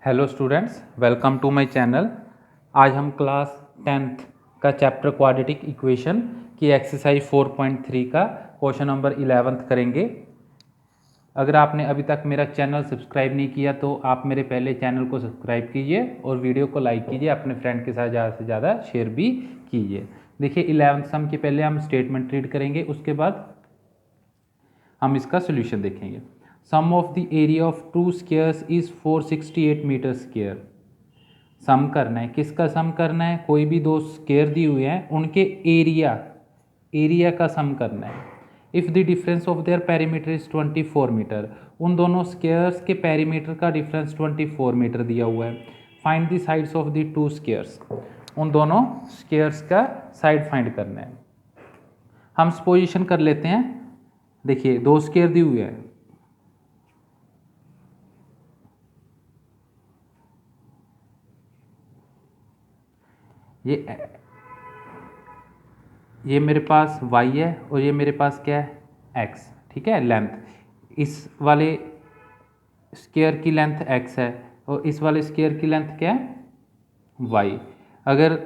Hello students, welcome to my channel. आज हम class 10th का चैप्टर क्वाड्रेटिक इक्वेशन की एक्सरसाइज 4.3 का क्वेश्चन नंबर 11th करेंगे। अगर आपने अभी तक मेरा चैनल सब्सक्राइब नहीं किया तो आप मेरे पहले चैनल को सब्सक्राइब कीजिए और वीडियो को लाइक कीजिए, अपने फ्रेंड के साथ ज़्यादा से ज़्यादा शेयर भी कीजिए। देखिए 11th सम के पहले हम स्टेटमेंट रीड करेंगे, उसके बाद हम इसका सोल्यूशन देखेंगे। Sum of the area of two squares is 468 metre square. Sum करना है, किसका सम करना है? कोई भी दो स्क्वायर दिए हुए हैं उनके एरिया का सम करना है। If the difference of their perimeter is 24 metre, उन दोनों स्क्वायर्स के पेरीमीटर का डिफरेंस 24 मीटर दिया हुआ है। Find the sides of the two squares, उन दोनों स्क्वायर्स का साइड फाइंड करना है। हम सपोजिशन कर लेते हैं। देखिए दो स्क्वायर दिए हुए हैं, ये मेरे पास y है और ये मेरे पास क्या है? x। ठीक है, लेंथ इस वाले स्क्वायर की लेंथ x है और इस वाले स्क्वायर की लेंथ क्या है? y। अगर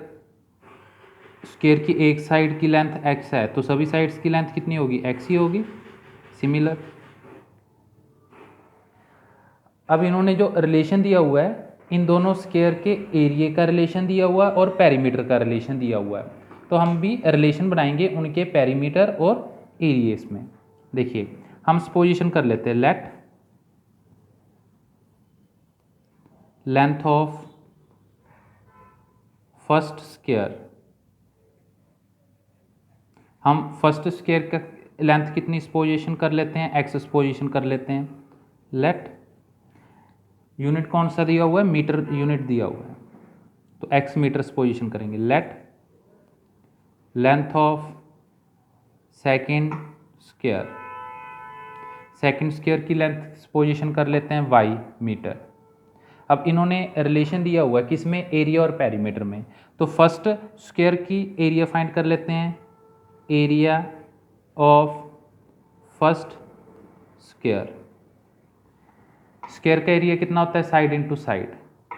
स्क्वायर की एक साइड की लेंथ x है तो सभी साइड्स की लेंथ कितनी होगी? x ही होगी। सिमिलर, अब इन्होंने जो रिलेशन दिया हुआ है, इन दोनों स्क्वायर के एरिया का रिलेशन दिया हुआ है और पेरीमीटर का रिलेशन दिया हुआ है, तो हम भी रिलेशन बनाएंगे उनके पेरीमीटर और एरिया में। देखिए हम सपोजिशन कर लेते हैं, late length of first square, हम फर्स्ट स्क्वायर का लेंथ कितनी सपोजिशन कर लेते हैं? x सपोजिशन कर लेते हैं। लेट यूनिट कौन सा दिया हुआ है? मीटर यूनिट दिया हुआ है, तो x मीटर सपोजिशन करेंगे। Late length of second square, second square की लेंथ सपोजिशन कर लेते हैं y मीटर। अब इन्होंने रिलेशन दिया हुआ है किसमें? एरिया और पेरीमीटर में, तो फर्स्ट स्क्वायर की एरिया फाइंड कर लेते हैं। Area of first square, square का एरिया कितना होता है? Side into side.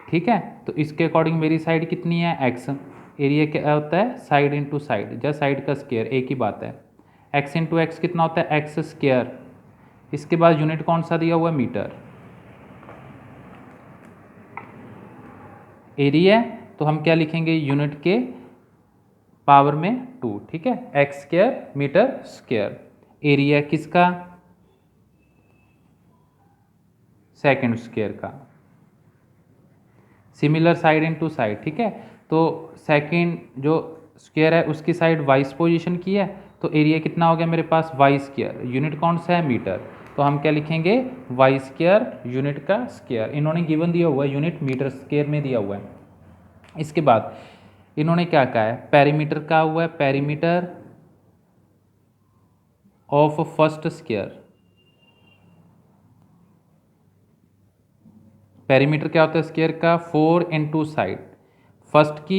ठीक है, तो इसके अकॉर्डिंग मेरी साइड कितनी है? x। एरिया क्या होता है? साइड इनटू साइड, या साइड का स्क्वायर, एक ही बात है। x इंटू एक्स कितना होता है? x square. इसके बाद यूनिट कौन सा दिया हुआ है? मीटर। एरिया तो हम क्या लिखेंगे? यूनिट के पावर में 2। ठीक है, x square metre square. Area किसका? सेकेंड स्क्वायर का। Similar side into side. ठीक है, तो सेकेंड जो स्क्वायर है उसकी साइड वाइस पोजीशन की है, तो एरिया कितना हो गया मेरे पास? Y square. यूनिट कौन सा है? मीटर, तो हम क्या लिखेंगे? वाई स्क्वायर यूनिट का स्क्वायर। इन्होंने गिवन दिया हुआ है, यूनिट मीटर स्क्वायर में दिया हुआ है। इसके बाद इन्होंने क्या कहा है? पेरीमीटर का हुआ है, perimeter of first square. Perimeter क्या होता है स्क्वायर का? 4 इंटू साइड। फर्स्ट की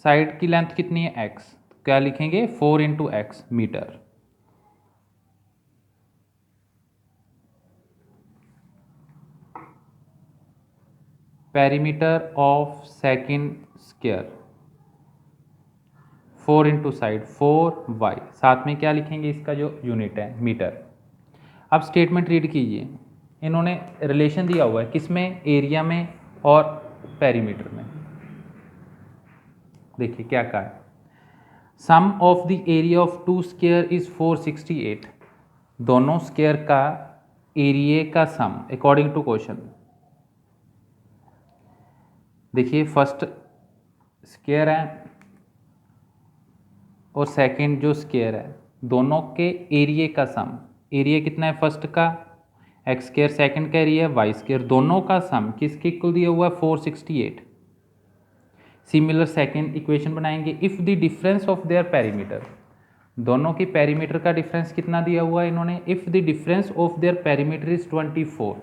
साइड की लेंथ कितनी है? x, तो क्या लिखेंगे? 4 into x metre. Perimeter of second square 4 into side 4y, साथ में क्या लिखेंगे? इसका जो यूनिट है मीटर। अब स्टेटमेंट रीड कीजिए। इन्होंने रिलेशन दिया हुआ है किसमें? एरिया में और पेरीमीटर में। देखिए क्या कहा है? Sum of the area of two square is 468। दोनों स्क्वायर का एरिया का सम अकॉर्डिंग टू क्वेश्चन। देखिए फर्स्ट स्क्वायर है और सेकंड जो स्क्वायर है, दोनों के एरिया का सम। एरिया कितना है फर्स्ट का? X square. सेकंड का एरिया है वाई स्क्वायर। दोनों का सम किसके इक्वल दिया हुआ है? 468। सिमिलर सेकंड इक्वेशन बनाएंगे। If the difference of their perimeter, दोनों की पेरीमीटर का डिफरेंस कितना दिया हुआ है इन्होंने? If the difference of their perimeter is 24,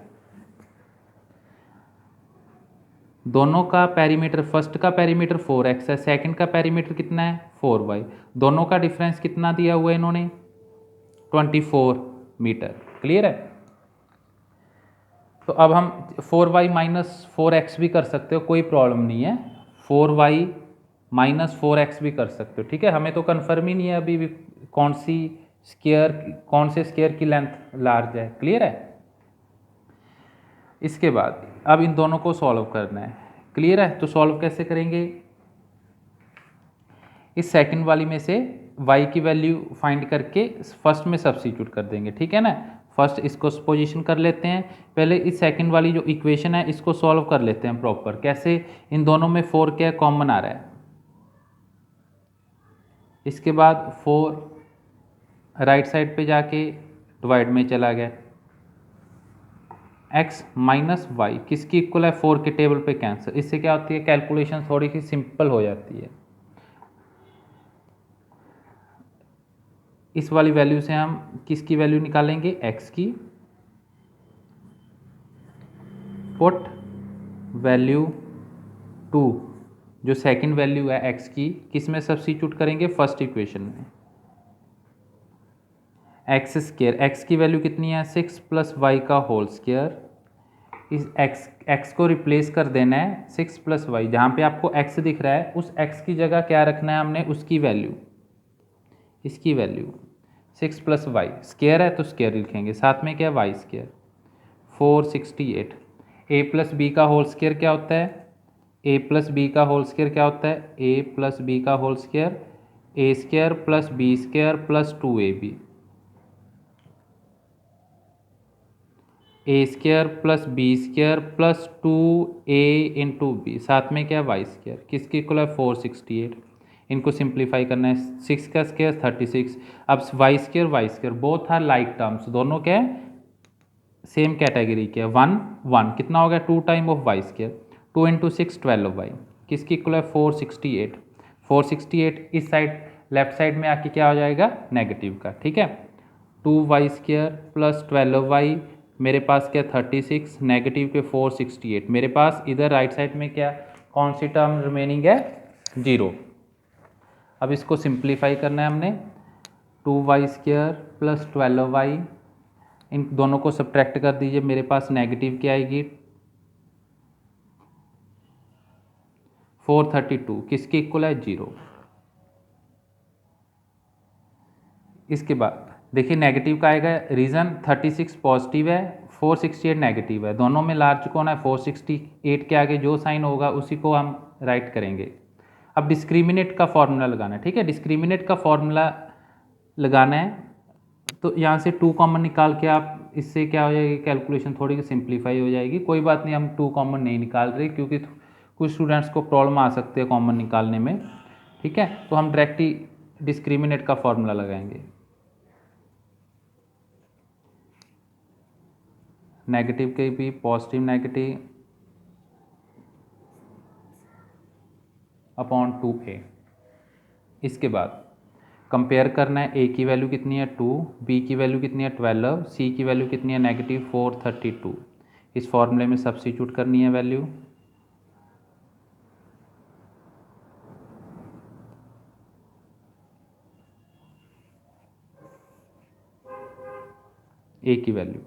दोनों का पेरीमीटर, फर्स्ट का पेरीमीटर 4x है, सेकंड का पेरीमीटर कितना है? 4y। दोनों का डिफरेंस कितना दिया हुआ है इन्होंने? 24 मीटर। क्लियर है? तो अब हम 4y माइनस 4x भी कर सकते हो, कोई प्रॉब्लम नहीं है। 4y माइनस 4x भी कर सकते हो, ठीक है। हमें तो कन्फर्म ही नहीं है अभी भी कौन से स्क्वायर की लेंथ लार्ज है, क्लियर है। इसके बाद अब इन दोनों को सॉल्व करना है, क्लियर है। तो सॉल्व कैसे करेंगे, इस सेकंड वाली में से y की वैल्यू फाइंड करके फर्स्ट में सब्स्टिट्यूट कर देंगे, ठीक है ना। फर्स्ट इसको पोजीशन कर लेते हैं, पहले इस सेकंड वाली जो इक्वेशन है इसको सॉल्व कर लेते हैं प्रॉपर। कैसे, इन दोनों में 4 क्या कॉमन आ रहा है, इसके बाद 4 राइट साइड पे जाके डिवाइड में चला गया, x माइनस वाई किसकी इक्वल है, 4 के टेबल पे कैंसिल। इससे क्या होती है, कैलकुलेशन थोड़ी सी सिंपल हो जाती है। इस वाली वैल्यू से हम किसकी वैल्यू निकालेंगे, x की। पुट वैल्यू 2, जो सेकंड वैल्यू है x की, किस में सब्स्टिट्यूट करेंगे, फर्स्ट इक्वेशन में। एक्स स्क्वायर, x की वैल्यू कितनी है 6 प्लस वाई का होल स्क्वायर। इस x को रिप्लेस कर देना है 6 प्लस वाई, जहाँ पे आपको x दिख रहा है उस x की जगह क्या रखना है हमने, उसकी वैल्यू, इसकी वैल्यू 6 प्लस वाई, स्क्वायर है तो स्क्वायर लिखेंगे, साथ में क्या y square 468। a plus b का होल स्क्वायर क्या होता है, a प्लस बी का होल स्क्वायर क्या होता है, a प्लस बी का whole square a square plus b square plus 2ab, a square plus b square plus 2a into b, साथ में क्या वाई स्क्वायर, किसकी इक्वल है 468। इनको सिंप्लीफाई करना है, 6 का स्क्वायर 36। अब y square both are like terms, दोनों क्या है सेम कैटेगरी के, 1 1 कितना हो गया 2 time of y square, 2 into 6 12 y, किसकी इक्वल है 468। 468 इस साइड लेफ्ट साइड में आके क्या हो जाएगा, नेगेटिव का, ठीक है। 2y स्क्वायर प्लस 12y, मेरे पास क्या 36, नेगेटिव के 468, मेरे पास इधर राइट साइड में क्या कौन सी टर्म रिमेनिंग है, 0। अब इसको सिंप्लीफाई करना है हमने, 2y स्क्वायर प्लस 12y, इन दोनों को सब्ट्रैक्ट कर दीजिए, मेरे पास नेगेटिव क्या आएगी 432, किसकी इक्वल है 0। इसके बाद देखिए नेगेटिव का आएगा, रीज़न 36 पॉजिटिव है 468 नेगेटिव है, दोनों में लार्ज कौन है 468 के आगे जो साइन होगा उसी को हम राइट करेंगे। अब डिस्क्रिमिनेट का फॉर्मूला लगाना है, ठीक है। डिस्क्रिमिनेट का फॉर्मूला लगाना है तो यहाँ से 2 कॉमन निकाल के आप, इससे क्या हो जाएगी कैलकुलेशन थोड़ी सिंप्लीफाई हो जाएगी। कोई बात नहीं, हम 2 कॉमन नहीं निकाल रहे क्योंकि कुछ स्टूडेंट्स को प्रॉब्लम आ सकती है कॉमन निकालने में, ठीक है। तो हम डायरेक्ट ही डिस्क्रिमिनेट का फॉर्मूला लगाएंगे, नेगेटिव के भी पॉजिटिव नेगेटिव अपॉन 2a। इसके बाद कंपेयर करना है, a की वैल्यू कितनी है 2, b की वैल्यू कितनी है 12, c की वैल्यू कितनी है नेगेटिव 432। इस फॉर्मूले में सब्स्टिट्यूट करनी है वैल्यू, a की वैल्यू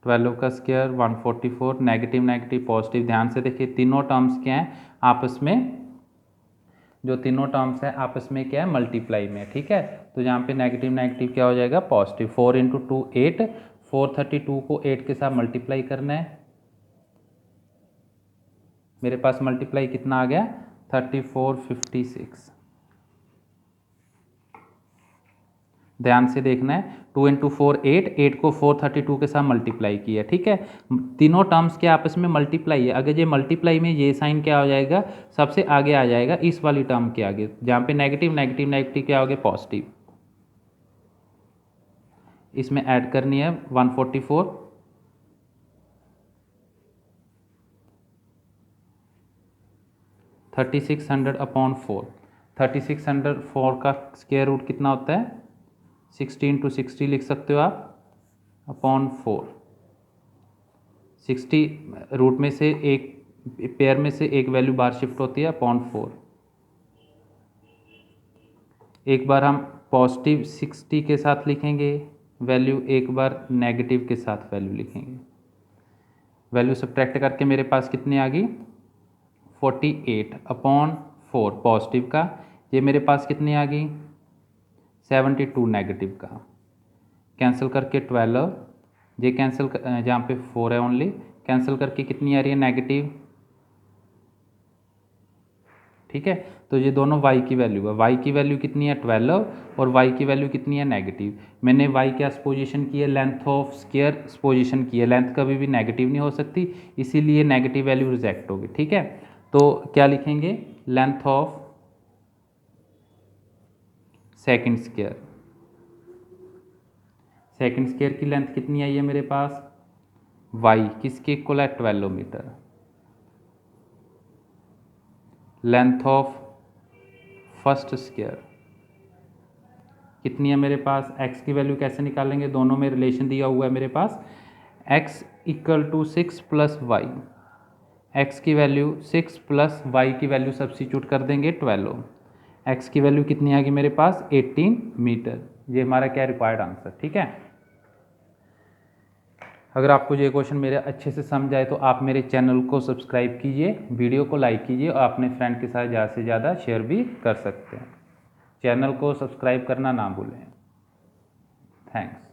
12 का स्क्वायर 144, नेगेटिव नेगेटिव पॉजिटिव, ध्यान से देखिए तीनों टर्म्स क्या हैं आपस में, जो तीनों टर्म्स हैं आपस में क्या है मल्टीप्लाई में, ठीक है। तो यहाँ पे नेगेटिव नेगेटिव क्या हो जाएगा पॉजिटिव, 4 इंटू 2 8, 432 को 8 के साथ मल्टीप्लाई करना है, मेरे पास मल्टीप्लाई कितना आ गया 3456। ध्यान से देखना है, 2 इंटू 4 8, 8 को 432 के साथ मल्टीप्लाई किया, ठीक है। तीनों टर्म्स के आपस में मल्टीप्लाई है, अगर ये मल्टीप्लाई में ये साइन क्या हो जाएगा सबसे आगे आ जाएगा इस वाली टर्म के आगे, जहाँ पे नेगेटिव नेगेटिव नेगेटिव क्या हो गया पॉजिटिव। इसमें ऐड करनी है 144, 3600 अपॉन 4, 3604 का स्क्वायर रूट कितना होता है 16 to 60 लिख सकते हो आप, अपॉन 4। 60 रूट में से एक पेयर में से एक वैल्यू बाहर शिफ्ट होती है अपॉन 4। एक बार हम पॉजिटिव 60 के साथ लिखेंगे वैल्यू, एक बार नेगेटिव के साथ वैल्यू लिखेंगे। वैल्यू सब्ट्रैक्ट करके मेरे पास कितनी आ गई 48/4 पॉजिटिव का, ये मेरे पास कितनी आ गई 72 नेगेटिव का। कैंसिल करके 12, ये कैंसिल जहाँ पे 4 है ओनली, कैंसिल करके कितनी आ रही है नेगेटिव। ठीक है, तो ये दोनों y की वैल्यू है। y की वैल्यू कितनी है 12 और y की वैल्यू कितनी है नेगेटिव। मैंने y क्या पोजीशन की है, लेंथ ऑफ स्क्वायर पोजीशन की है। लेंथ कभी भी नेगेटिव नहीं हो सकती, इसीलिए नेगेटिव वैल्यू रिजेक्ट होगी। ठीक है, तो क्या लिखेंगे length of second square. Second square की लेंथ कितनी आई है मेरे पास y, किसके इक्वल है 12 metre. Length of first square कितनी है मेरे पास, x की वैल्यू कैसे निकालेंगे, दोनों में रिलेशन दिया हुआ है मेरे पास, x = 6 + y। x की वैल्यू 6 + y की वैल्यू सब्स्टिट्यूट कर देंगे 12। x की वैल्यू कितनी आ गई मेरे पास 18 मीटर। ये हमारा क्या रिक्वायर्ड आंसर। ठीक है, अगर आपको ये क्वेश्चन मेरे अच्छे से समझ आए तो आप मेरे चैनल को सब्सक्राइब कीजिए, वीडियो को लाइक कीजिए और अपने फ्रेंड के साथ ज़्यादा से ज़्यादा शेयर भी कर सकते हैं। चैनल को सब्सक्राइब करना ना भूलें। थैंक्स।